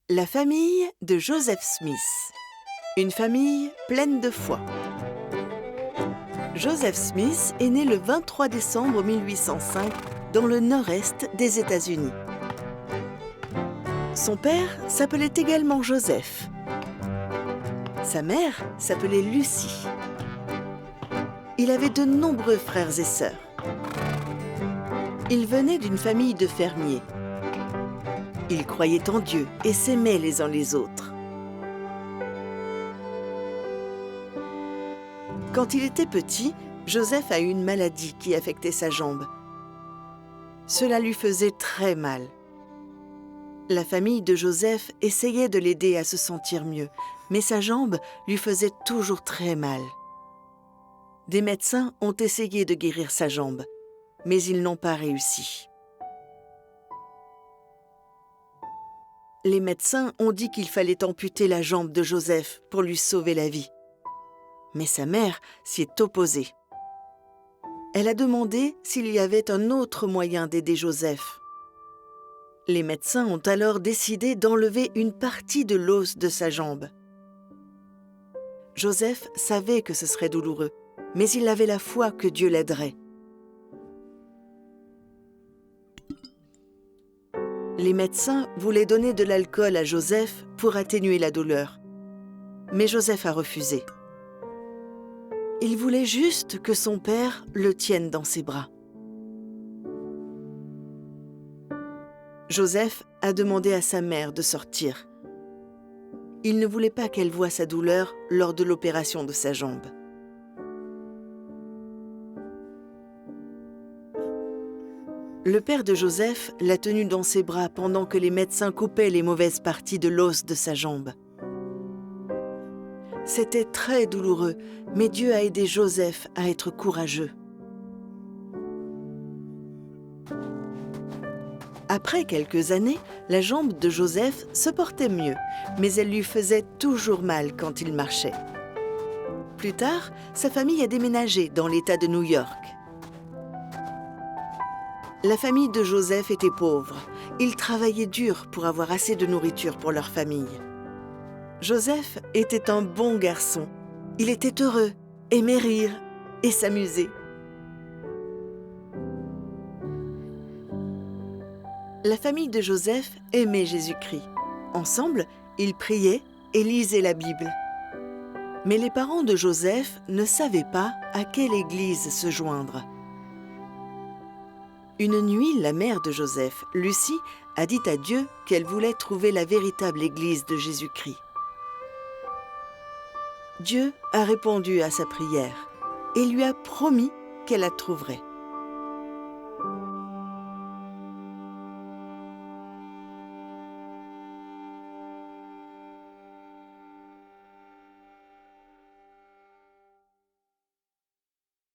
La famille de Joseph Smith. Une famille pleine de foi. Joseph Smith est né le 23 décembre 1805 dans le nord-est des États-Unis. Son père s'appelait également Joseph. Sa mère s'appelait Lucie. Il avait de nombreux frères et sœurs. Il venait d'une famille de fermiers. Ils croyaient en Dieu et s'aimaient les uns les autres. Quand il était petit, Joseph a eu une maladie qui affectait sa jambe. Cela lui faisait très mal. La famille de Joseph essayait de l'aider à se sentir mieux, mais sa jambe lui faisait toujours très mal. Des médecins ont essayé de guérir sa jambe, mais ils n'ont pas réussi. Les médecins ont dit qu'il fallait amputer la jambe de Joseph pour lui sauver la vie. Mais sa mère s'y est opposée. Elle a demandé s'il y avait un autre moyen d'aider Joseph. Les médecins ont alors décidé d'enlever une partie de l'os de sa jambe. Joseph savait que ce serait douloureux, mais il avait la foi que Dieu l'aiderait. Les médecins voulaient donner de l'alcool à Joseph pour atténuer la douleur. Mais Joseph a refusé. Il voulait juste que son père le tienne dans ses bras. Joseph a demandé à sa mère de sortir. Il ne voulait pas qu'elle voie sa douleur lors de l'opération de sa jambe. Le père de Joseph l'a tenu dans ses bras pendant que les médecins coupaient les mauvaises parties de l'os de sa jambe. C'était très douloureux, mais Dieu a aidé Joseph à être courageux. Après quelques années, la jambe de Joseph se portait mieux, mais elle lui faisait toujours mal quand il marchait. Plus tard, sa famille a déménagé dans l'État de New York. La famille de Joseph était pauvre. Ils travaillaient dur pour avoir assez de nourriture pour leur famille. Joseph était un bon garçon. Il était heureux, aimait rire et s'amuser. La famille de Joseph aimait Jésus-Christ. Ensemble, ils priaient et lisaient la Bible. Mais les parents de Joseph ne savaient pas à quelle église se joindre. Une nuit, la mère de Joseph, Lucie, a dit à Dieu qu'elle voulait trouver la véritable église de Jésus-Christ. Dieu a répondu à sa prière et lui a promis qu'elle la trouverait.